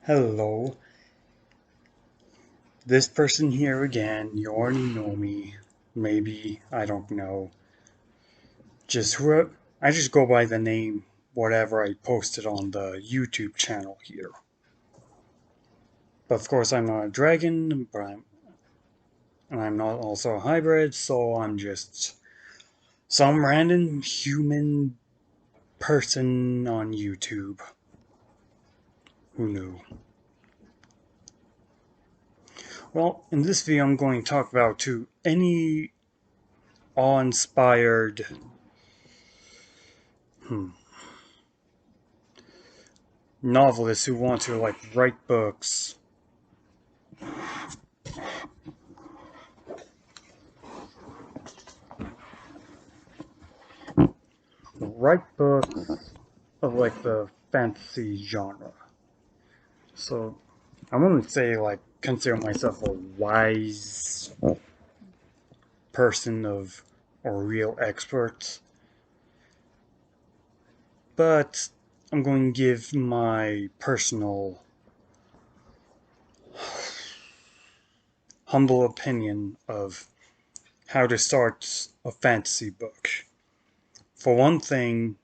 Hello, this person here again. You already know me. Maybe, I don't know. Just who I just go by the name whatever I posted on the YouTube channel here. But of course, I'm not a dragon, and I'm not also a hybrid, so I'm just some random human person on YouTube. Who knew? Well, in this video, I'm going to talk about any awe-inspired hmm, novelists who want to write books, of the fantasy genre. So I wouldn't say consider myself a wise person of or real expert, but I'm going to give my personal humble opinion of how to start a fantasy book. For one thing,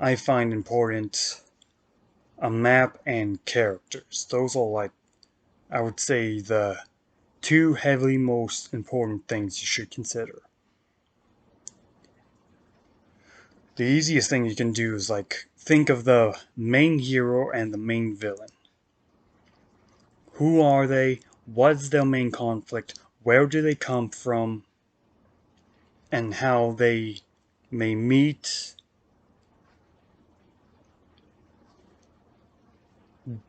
I find important a map and characters. Those are I would say the two heavily most important things you should consider. The easiest thing you can do is think of the main hero and the main villain. Who are they? What's their main conflict? Where do they come from? And how they may meet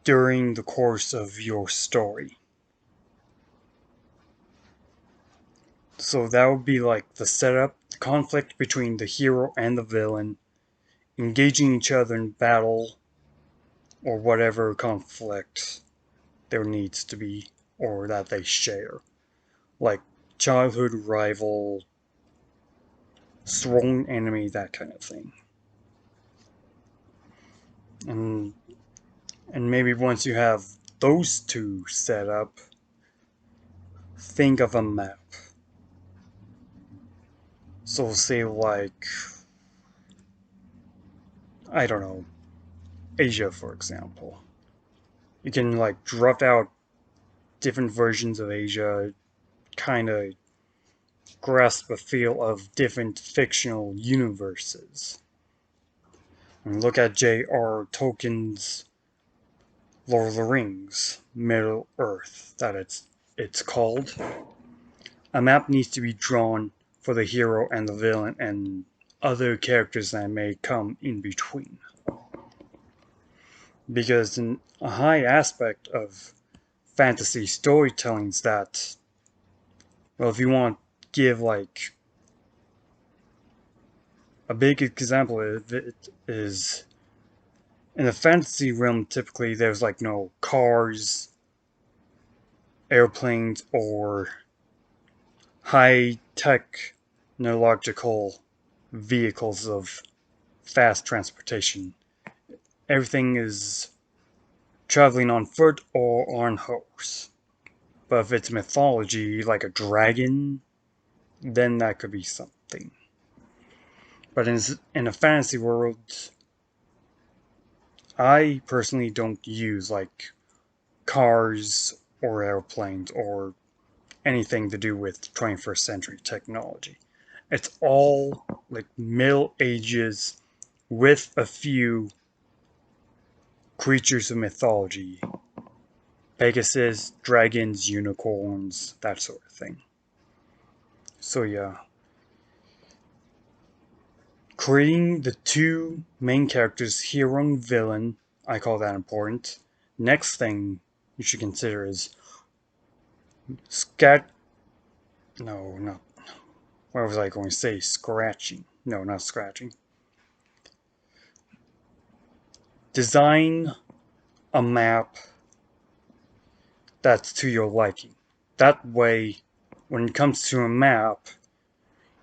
during the course of your story. So that would be the setup, the conflict between the hero and the villain, engaging each other in battle, or whatever conflict there needs to be, or that they share. Like childhood rival, sworn enemy, that kind of thing. And maybe once you have those two set up, think of a map. So say I don't know, Asia for example. You can draft out different versions of Asia, kind of grasp a feel of different fictional universes. And look at J.R. Tolkien's Lord of the Rings, Middle Earth, that it's called. A map needs to be drawn for the hero and the villain and other characters that may come in between. Because in a high aspect of fantasy storytelling is that, well, if you want to give a big example of it is in the fantasy realm, typically there's no cars, airplanes, or high technological vehicles of fast transportation. Everything is traveling on foot or on horse. But if it's mythology, like a dragon, then that could be something. But in a fantasy world, I personally don't use cars or airplanes or anything to do with 21st century technology. It's all Middle Ages with a few creatures of mythology. Pegasus, dragons, unicorns, that sort of thing. So yeah. Creating the two main characters, hero and villain, I call that important. Next thing you should consider is no, not, what was I going to say? Scratching. No, not scratching. Design a map that's to your liking. That way, when it comes to a map,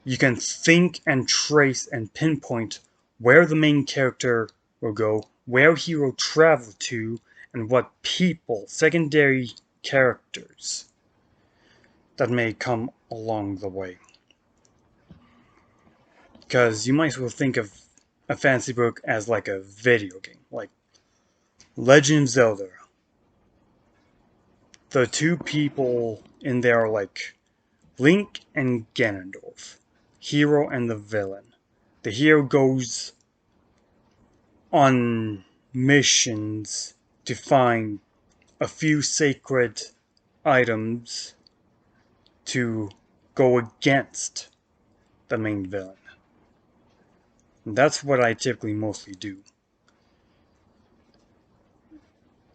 you can think and trace and pinpoint where the main character will go, where hero travel to, and what people, secondary characters, that may come along the way. Because you might as well think of a fantasy book as like a video game, like Legend of Zelda. The two people in there are like Link and Ganondorf, hero and the villain. The hero goes on missions to find a few sacred items to go against the main villain. And that's what I typically mostly do.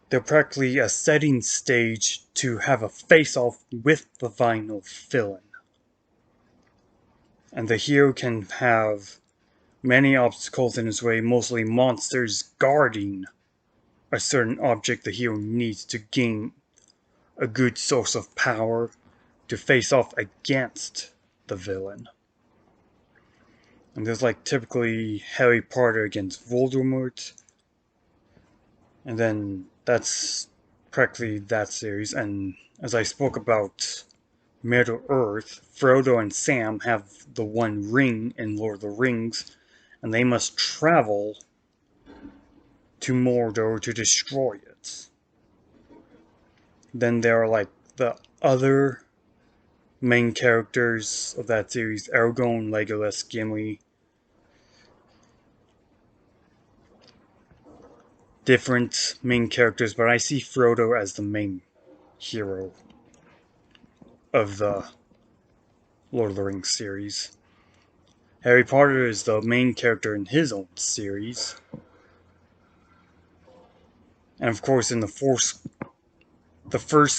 They're practically a setting stage to have a face-off with the final villain. And the hero can have many obstacles in his way, mostly monsters guarding a certain object the hero needs to gain a good source of power to face off against the villain. And there's like typically Harry Potter against Voldemort, and then that's practically that series. And as I spoke about Middle Earth, Frodo and Sam have the One Ring in Lord of the Rings, and they must travel to Mordor to destroy it. Then there are like the other main characters of that series: Aragorn, Legolas, Gimli. Different main characters, but I see Frodo as the main hero of the Lord of the Rings series. Harry Potter is the main character in his own series. And of course, in the first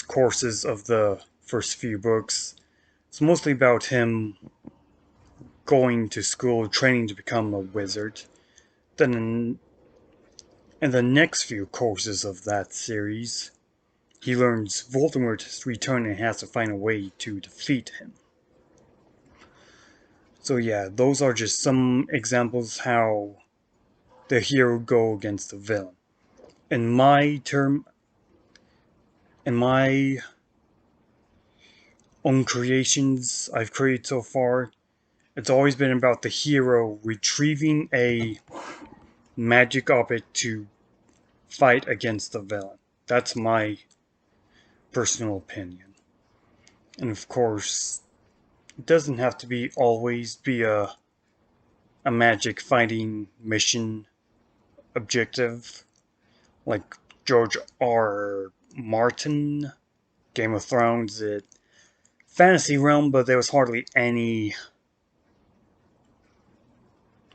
courses of the first few books, it's mostly about him going to school, training to become a wizard. Then in the next few courses of that series, he learns Voldemort has returned and has to find a way to defeat him. So yeah, those are just some examples how the hero go against the villain. In my own creations I've created so far, it's always been about the hero retrieving a magic object to fight against the villain. That's my personal opinion. And of course, it doesn't have to be always be a magic fighting mission objective like George R. Martin, Game of Thrones, it fantasy realm, but there was hardly any.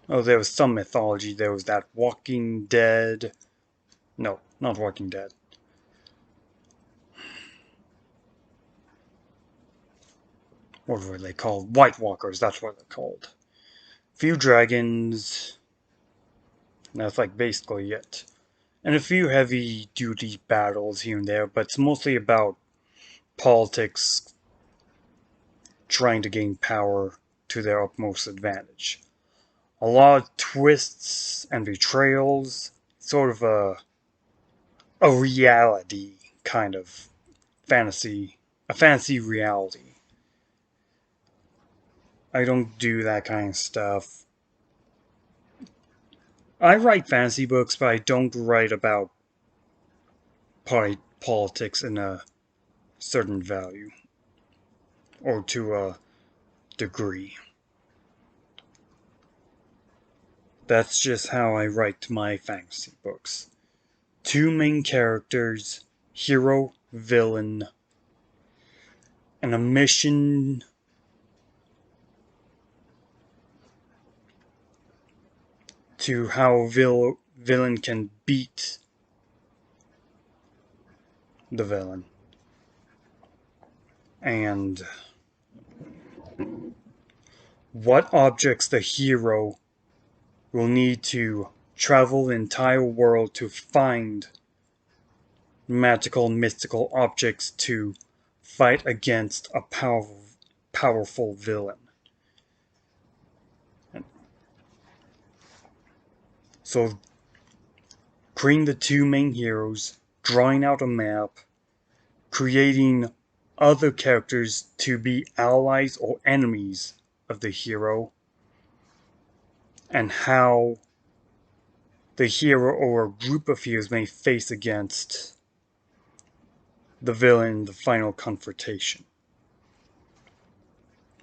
Oh, there was some mythology. There was that Walking Dead. No, not Walking Dead. What were they called? White Walkers, that's what they're called. Few dragons. That's like basically it. And a few heavy duty battles here and there, but it's mostly about politics trying to gain power to their utmost advantage. A lot of twists and betrayals, sort of a reality kind of fantasy, a fantasy reality. I don't do that kind of stuff. I write fantasy books, but I don't write about politics in a certain value or to a degree. That's just how I write my fantasy books. Two main characters, hero, villain, and a mission to how villain can beat the villain. And what objects the hero will need to travel the entire world to find magical, mystical objects to fight against a powerful villain. So creating the two main heroes, drawing out a map, creating other characters to be allies or enemies of the hero, and how the hero or a group of heroes may face against the villain in the final confrontation.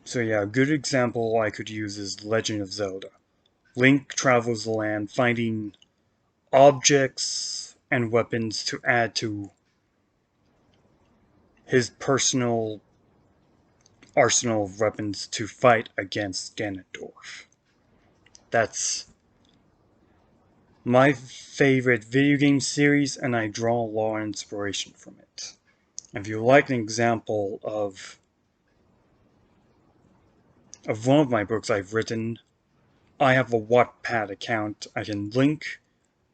So yeah, a good example I could use is Legend of Zelda. Link travels the land finding objects and weapons to add to his personal arsenal of weapons to fight against Ganondorf. That's my favorite video game series, and I draw a lot of inspiration from it. If you like an example of one of my books I've written, I have a Wattpad account. I can link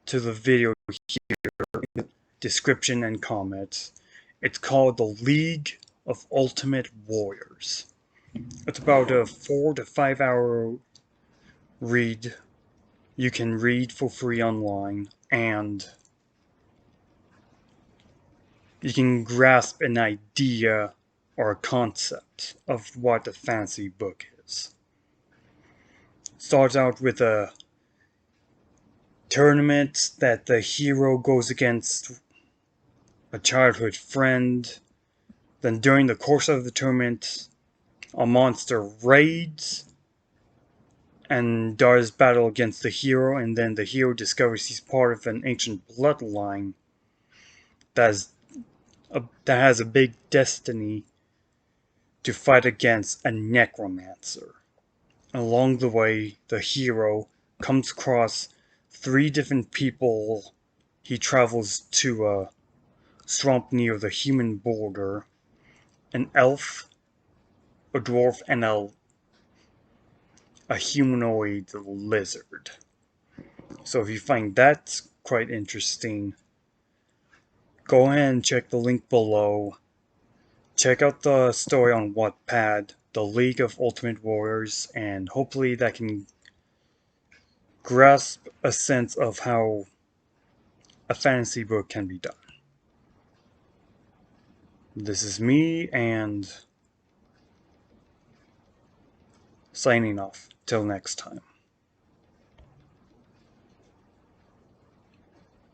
to the video here in the description and comments. It's called The League of Ultimate Warriors. It's about a 4 to 5 hour read you can read for free online, and you can grasp an idea or a concept of what a fantasy book is. Starts out with a tournament that the hero goes against a childhood friend. Then during the course of the tournament, a monster raids and does battle against the hero, and then the hero discovers he's part of an ancient bloodline that has a big destiny to fight against a necromancer. Along the way, the hero comes across 3 different people. He travels to a swamp near the human border, an elf, a dwarf, and a humanoid lizard. So if you find that quite interesting, go ahead and check the link below. Check out the story on Wattpad, The League of Ultimate Warriors, and hopefully that can grasp a sense of how a fantasy book can be done. This is me, and signing off. Till next time.